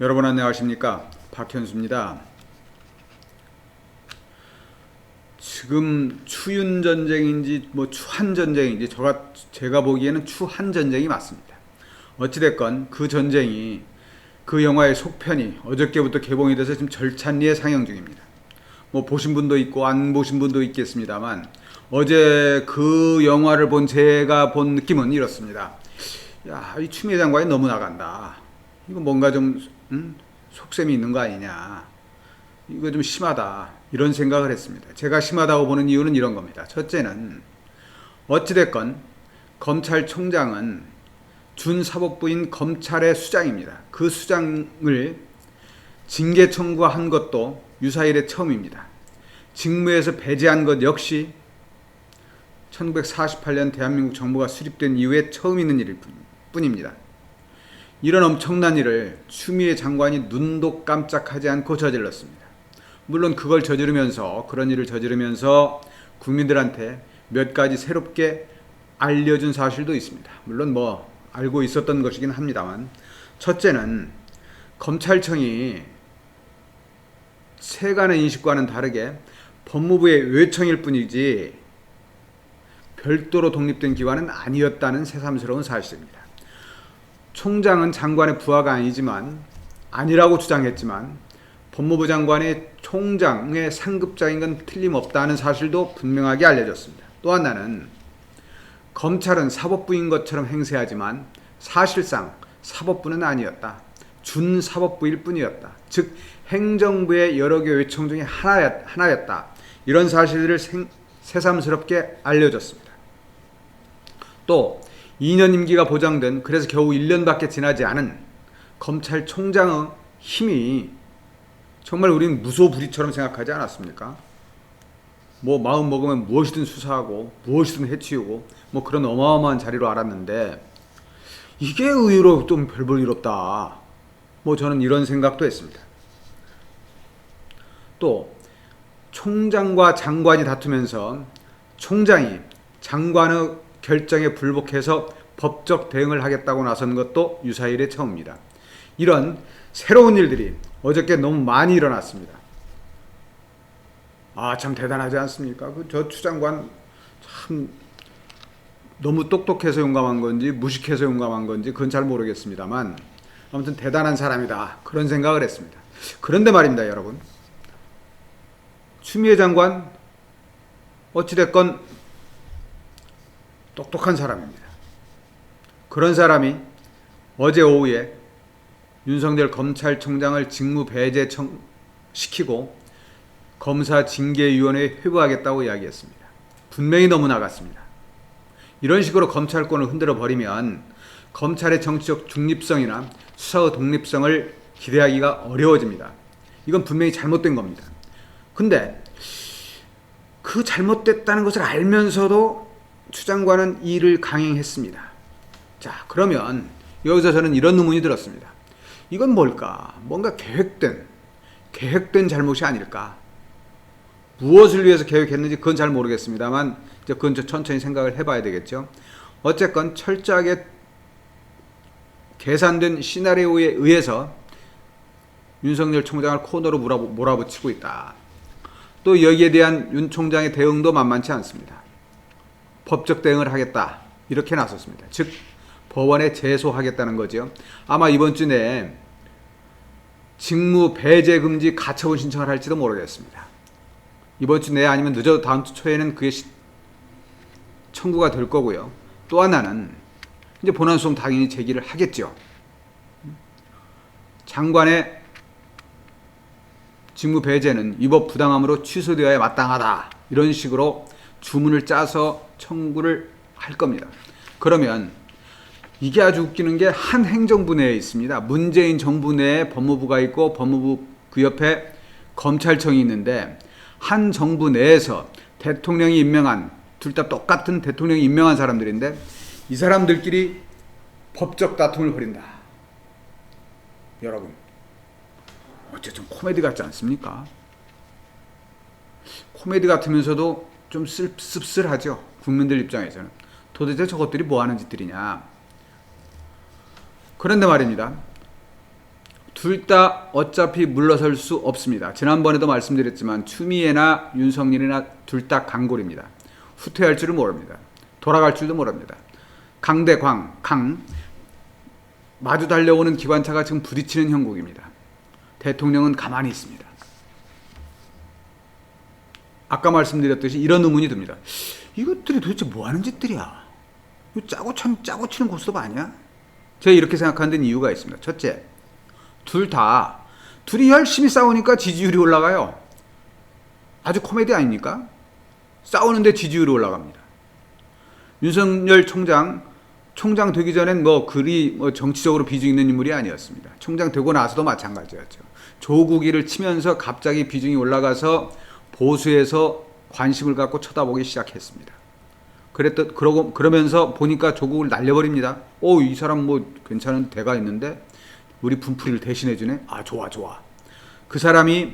여러분 안녕하십니까? 박현수입니다. 지금 추윤 전쟁인지 추한 전쟁인지 제가 보기에는 추한 전쟁이 맞습니다. 어찌됐건 그 전쟁이 그 영화의 속편이 어저께부터 개봉이 돼서 지금 절찬리에 상영 중입니다. 보신 분도 있고 안 보신 분도 있겠습니다만 어제 그 영화를 본 제가 본 느낌은 이렇습니다. 야, 이 추미애 장관이 너무 나간다. 이거 뭔가 좀 속셈이 있는 거 아니냐. 이거 좀 심하다. 이런 생각을 했습니다. 제가 심하다고 보는 이유는 이런 겁니다. 첫째는 어찌됐건 검찰총장은 준사법부인 검찰의 수장입니다. 그 수장을 징계 청구한 것도 유사일의 처음입니다. 직무에서 배제한 것 역시 1948년 대한민국 정부가 수립된 이후에 처음 있는 일일 뿐입니다. 이런 엄청난 일을 추미애 장관이 눈도 깜짝하지 않고 저질렀습니다. 물론 그런 일을 저지르면서 국민들한테 몇 가지 새롭게 알려준 사실도 있습니다. 물론 알고 있었던 것이긴 합니다만, 첫째는 검찰청이 세간의 인식과는 다르게 법무부의 외청일 뿐이지 별도로 독립된 기관은 아니었다는 새삼스러운 사실입니다. 총장은 장관의 부하가 아니라고 주장했지만 법무부 장관이 총장의 상급자인 건 틀림없다는 사실도 분명하게 알려졌습니다. 또 하나는 검찰은 사법부인 것처럼 행세하지만 사실상 사법부는 아니었다. 준사법부일 뿐이었다. 즉 행정부의 여러 개 외청 중에 하나였다. 이런 사실들을 새삼스럽게 알려졌습니다. 또 2년 임기가 보장된, 그래서 겨우 1년밖에 지나지 않은 검찰총장의 힘이 정말 우리는 무소불위처럼 생각하지 않았습니까? 마음 먹으면 무엇이든 수사하고 무엇이든 해치우고 그런 어마어마한 자리로 알았는데 이게 의외로 좀 별 볼 일 없다. 저는 이런 생각도 했습니다. 또 총장과 장관이 다투면서 총장이 장관의 결정에 불복해서 법적 대응을 하겠다고 나선 것도 유사일의 처음입니다. 이런 새로운 일들이 어저께 너무 많이 일어났습니다. 참 대단하지 않습니까? 저 추장관 참 너무 똑똑해서 용감한 건지 무식해서 용감한 건지 그건 잘 모르겠습니다만 아무튼 대단한 사람이다. 그런 생각을 했습니다. 그런데 말입니다, 여러분. 추미애 장관 어찌됐건 똑똑한 사람입니다. 그런 사람이 어제 오후에 윤석열 검찰총장을 직무 배제 시키고 검사징계위원회에 회부하겠다고 이야기했습니다. 분명히 너무 나갔습니다. 이런 식으로 검찰권을 흔들어 버리면 검찰의 정치적 중립성이나 수사의 독립성을 기대하기가 어려워집니다. 이건 분명히 잘못된 겁니다. 근데 그 잘못됐다는 것을 알면서도 추 장관은 이 일을 강행했습니다. 자, 그러면 여기서 저는 이런 의문이 들었습니다. 이건 뭘까? 뭔가 계획된 잘못이 아닐까? 무엇을 위해서 계획했는지 그건 잘 모르겠습니다만 그건 천천히 생각을 해봐야 되겠죠. 어쨌건 철저하게 계산된 시나리오에 의해서 윤석열 총장을 코너로 몰아붙이고 있다. 또 여기에 대한 윤 총장의 대응도 만만치 않습니다. 법적 대응을 하겠다. 이렇게 나섰습니다. 즉 법원에 제소하겠다는 거죠. 아마 이번 주 내에 직무 배제 금지 가처분 신청을 할지도 모르겠습니다. 이번 주 내에 아니면 늦어도 다음 주 초에는 그게 청구가 될 거고요. 또 하나는 이제 본안소송 당연히 제기를 하겠죠. 장관의 직무 배제는 위법 부당함으로 취소되어야 마땅하다. 이런 식으로 주문을 짜서 청구를 할 겁니다. 그러면 이게 아주 웃기는 게 한 행정부 내에 있습니다. 문재인 정부 내에 법무부가 있고 법무부 그 옆에 검찰청이 있는데 한 정부 내에서 대통령이 임명한, 둘 다 똑같은 대통령이 임명한 사람들인데 이 사람들끼리 법적 다툼을 벌인다. 여러분, 어쨌든 코미디 같지 않습니까? 코미디 같으면서도 좀 씁쓸하죠. 국민들 입장에서는. 도대체 저것들이 뭐 하는 짓들이냐. 그런데 말입니다. 둘 다 어차피 물러설 수 없습니다. 지난번에도 말씀드렸지만 추미애나 윤석열이나 둘 다 강골입니다. 후퇴할 줄을 모릅니다. 돌아갈 줄도 모릅니다. 강대광, 마주 달려오는 기관차가 지금 부딪히는 형국입니다. 대통령은 가만히 있습니다. 아까 말씀드렸듯이 이런 의문이 듭니다. 이것들이 도대체 뭐 하는 짓들이야? 이거 짜고 치는 고스톱 아니야? 제가 이렇게 생각하는 데는 이유가 있습니다. 첫째, 둘이 열심히 싸우니까 지지율이 올라가요. 아주 코미디 아닙니까? 싸우는데 지지율이 올라갑니다. 윤석열 총장 되기 전엔 그리 정치적으로 비중 있는 인물이 아니었습니다. 총장 되고 나서도 마찬가지였죠. 조국이를 치면서 갑자기 비중이 올라가서 보수에서 관심을 갖고 쳐다보기 시작했습니다. 그러면서 보니까 조국을 날려버립니다. 이 사람 괜찮은 대가 있는데 우리 분풀이를 대신해주네. 좋아. 그 사람이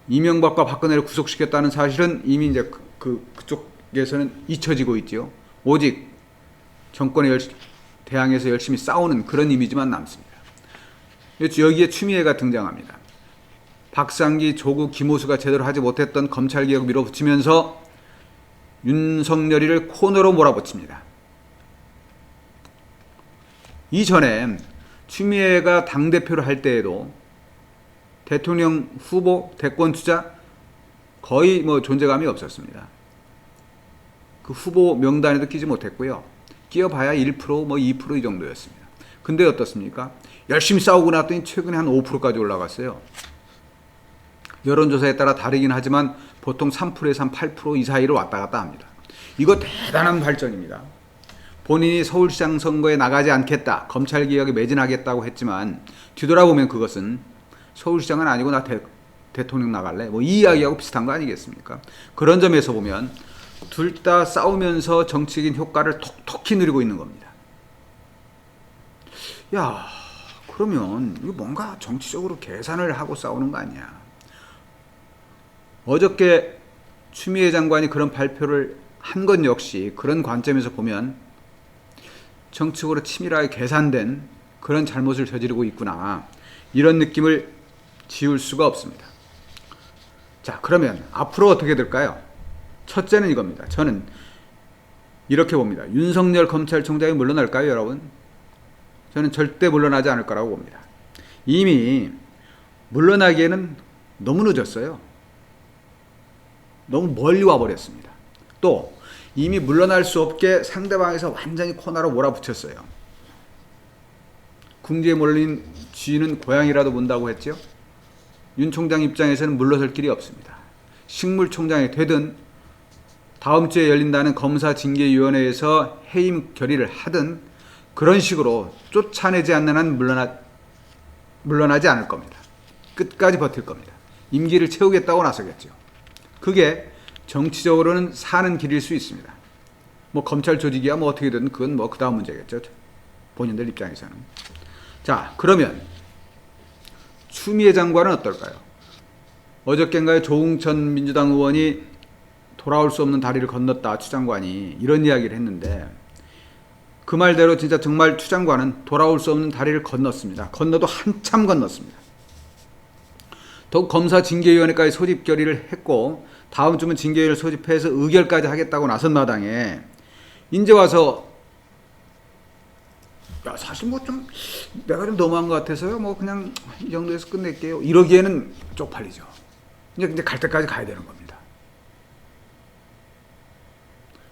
이명박과 박근혜를 구속시켰다는 사실은 이미 이제 그쪽에서는 잊혀지고 있지요. 오직 정권에 대항해서 열심히 싸우는 그런 이미지만 남습니다. 여기에 추미애가 등장합니다. 박상기, 조국, 김호수가 제대로 하지 못했던 검찰개혁 밀어붙이면서 윤석열이를 코너로 몰아붙입니다. 이전에 추미애가 당대표를 할 때에도 대통령 후보 대권 주자 거의 존재감이 없었습니다. 그 후보 명단에도 끼지 못했고요. 끼어봐야 1%, 2% 이 정도였습니다. 근데 어떻습니까? 열심히 싸우고 났더니 최근에 한 5%까지 올라갔어요. 여론조사에 따라 다르긴 하지만 보통 3%에서 한 8% 이 사이로 왔다 갔다 합니다. 이거 대단한 발전입니다. 본인이 서울시장 선거에 나가지 않겠다, 검찰개혁에 매진하겠다고 했지만 뒤돌아보면 그것은 서울시장은 아니고 나 대통령 나갈래? 이 이야기하고 비슷한 거 아니겠습니까? 그런 점에서 보면 둘 다 싸우면서 정치적인 효과를 톡톡히 누리고 있는 겁니다. 그러면 이거 뭔가 정치적으로 계산을 하고 싸우는 거 아니야? 어저께 추미애 장관이 그런 발표를 한 건 역시 그런 관점에서 보면 정치적으로 치밀하게 계산된 그런 잘못을 저지르고 있구나, 이런 느낌을 지울 수가 없습니다. 자, 그러면 앞으로 어떻게 될까요? 첫째는 이겁니다. 저는 이렇게 봅니다. 윤석열 검찰총장이 물러날까요, 여러분? 저는 절대 물러나지 않을 거라고 봅니다. 이미 물러나기에는 너무 늦었어요. 너무 멀리 와버렸습니다. 또 이미 물러날 수 없게 상대방에서 완전히 코너로 몰아붙였어요. 궁지에 몰린 쥐는 고양이라도 문다고 했죠. 윤 총장 입장에서는 물러설 길이 없습니다. 식물총장이 되든 다음 주에 열린다는 검사징계위원회에서 해임 결의를 하든 그런 식으로 쫓아내지 않는 한 물러나지 않을 겁니다. 끝까지 버틸 겁니다. 임기를 채우겠다고 나서겠죠. 그게 정치적으로는 사는 길일 수 있습니다. 검찰 조직이야 어떻게든 그건 그 다음 문제겠죠. 본인들 입장에서는. 자, 그러면 추미애 장관은 어떨까요? 어저께인가요? 조응천 민주당 의원이 돌아올 수 없는 다리를 건넜다, 추 장관이 이런 이야기를 했는데 그 말대로 진짜 정말 추 장관은 돌아올 수 없는 다리를 건넜습니다. 건너도 한참 건넜습니다. 더욱 검사징계위원회까지 소집 결의를 했고 다음 주면 징계위를 소집해서 의결까지 하겠다고 나선 마당에 이제 와서 사실 내가 좀 너무한 것 같아서요. 그냥 이 정도에서 끝낼게요. 이러기에는 쪽팔리죠. 이제 갈 때까지 가야 되는 겁니다.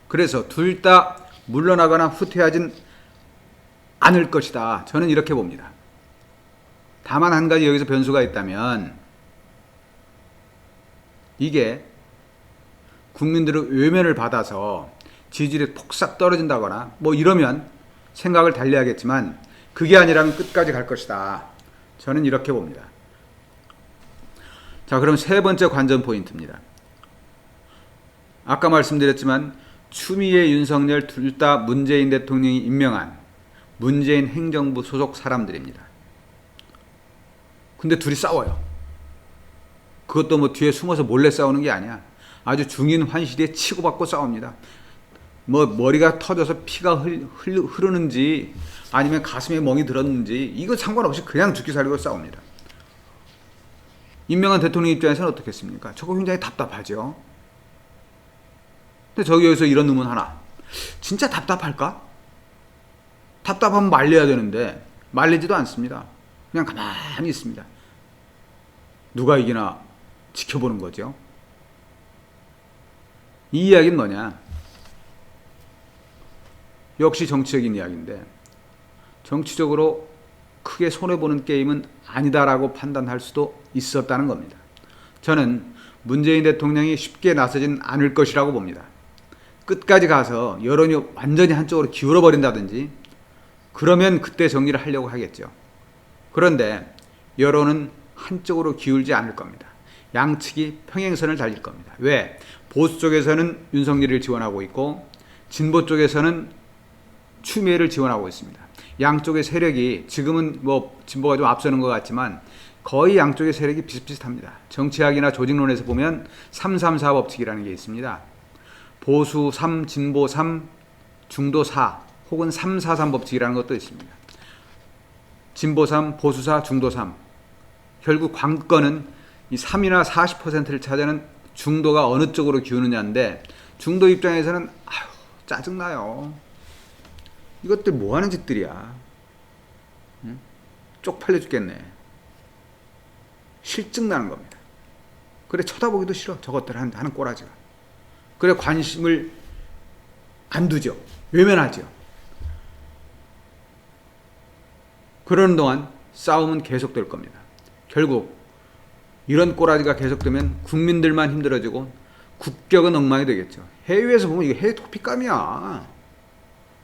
그래서 둘 다 물러나거나 후퇴하진 않을 것이다. 저는 이렇게 봅니다. 다만 한 가지 여기서 변수가 있다면 이게 국민들의 외면을 받아서 지지율이 폭삭 떨어진다거나 이러면 생각을 달리하겠지만 그게 아니라면 끝까지 갈 것이다. 저는 이렇게 봅니다. 자, 그럼 세 번째 관전 포인트입니다. 아까 말씀드렸지만 추미애, 윤석열 둘 다 문재인 대통령이 임명한 문재인 행정부 소속 사람들입니다. 근데 둘이 싸워요. 그것도 뒤에 숨어서 몰래 싸우는 게 아니야. 아주 중인 환시리에 치고받고 싸웁니다. 뭐 머리가 터져서 피가 흐르는지 아니면 가슴에 멍이 들었는지 이거 상관없이 그냥 죽기 살기로 싸웁니다. 임명한 대통령 입장에서는 어떻겠습니까? 저거 굉장히 답답하죠. 근데 여기서 이런 의문 하나. 진짜 답답할까? 답답하면 말려야 되는데 말리지도 않습니다. 그냥 가만히 있습니다. 누가 이기나 지켜보는 거죠. 이 이야기는 뭐냐? 역시 정치적인 이야기인데 정치적으로 크게 손해보는 게임은 아니다라고 판단할 수도 있었다는 겁니다. 저는 문재인 대통령이 쉽게 나서진 않을 것이라고 봅니다. 끝까지 가서 여론이 완전히 한쪽으로 기울어버린다든지 그러면 그때 정리를 하려고 하겠죠. 그런데 여론은 한쪽으로 기울지 않을 겁니다. 양측이 평행선을 달릴 겁니다. 왜? 보수 쪽에서는 윤석열을 지원하고 있고 진보 쪽에서는 추미애를 지원하고 있습니다. 양쪽의 세력이 지금은 뭐 진보가 좀 앞서는 것 같지만 거의 양쪽의 세력이 비슷비슷합니다. 정치학이나 조직론에서 보면 334 법칙이라는 게 있습니다. 보수 3, 진보 3, 중도 4 혹은 343 법칙이라는 것도 있습니다. 진보 3, 보수 4, 중도 3. 결국 관건은 이 3이나 40%를 차지하는 중도가 어느 쪽으로 기우느냐인데 중도 입장에서는 아유 짜증나요. 이것들 뭐 하는 짓들이야. 응? 쪽팔려 죽겠네. 실증나는 겁니다. 그래 쳐다보기도 싫어. 저것들 하는 꼬라지가. 그래 관심을 안 두죠. 외면하죠. 그러는 동안 싸움은 계속될 겁니다. 결국 이런 꼬라지가 계속되면 국민들만 힘들어지고 국격은 엉망이 되겠죠. 해외에서 보면 이게 해외 토픽감이야.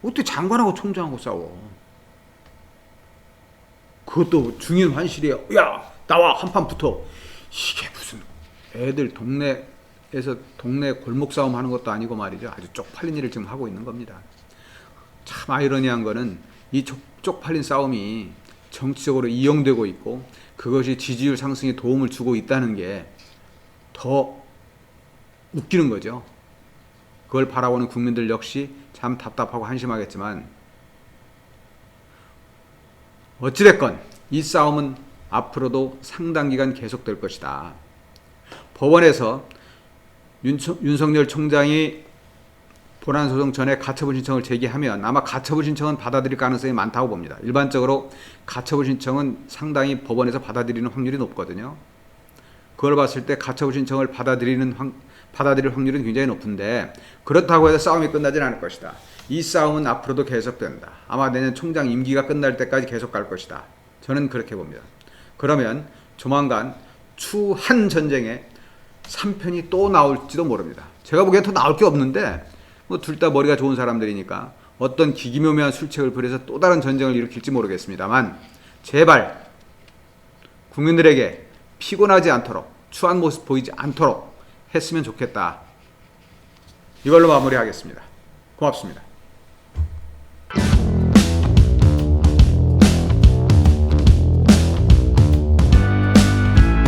어떻게 장관하고 총장하고 싸워. 그것도 중인 환실이야. 야 나와 한판 붙어. 이게 무슨 애들 동네에서 동네 골목 싸움 하는 것도 아니고 말이죠. 아주 쪽팔린 일을 지금 하고 있는 겁니다. 참 아이러니한 거는 이 쪽팔린 싸움이 정치적으로 이용되고 있고 그것이 지지율 상승에 도움을 주고 있다는 게 더 웃기는 거죠. 그걸 바라보는 국민들 역시 참 답답하고 한심하겠지만 어찌됐건 이 싸움은 앞으로도 상당 기간 계속될 것이다. 법원에서 윤석열 총장이 본안소송 전에 가처분 신청을 제기하면 아마 가처분 신청은 받아들일 가능성이 많다고 봅니다. 일반적으로 가처분 신청은 상당히 법원에서 받아들이는 확률이 높거든요. 그걸 봤을 때 가처분 신청을 받아들일 확률은 굉장히 높은데 그렇다고 해서 싸움이 끝나진 않을 것이다. 이 싸움은 앞으로도 계속된다. 아마 내년 총장 임기가 끝날 때까지 계속 갈 것이다. 저는 그렇게 봅니다. 그러면 조만간 추한 전쟁에 3편이 또 나올지도 모릅니다. 제가 보기엔 더 나올 게 없는데 뭐 둘 다 머리가 좋은 사람들이니까 어떤 기기묘묘한 술책을 벌여서 또 다른 전쟁을 일으킬지 모르겠습니다만 제발 국민들에게 피곤하지 않도록 추한 모습 보이지 않도록 했으면 좋겠다. 이걸로 마무리하겠습니다. 고맙습니다.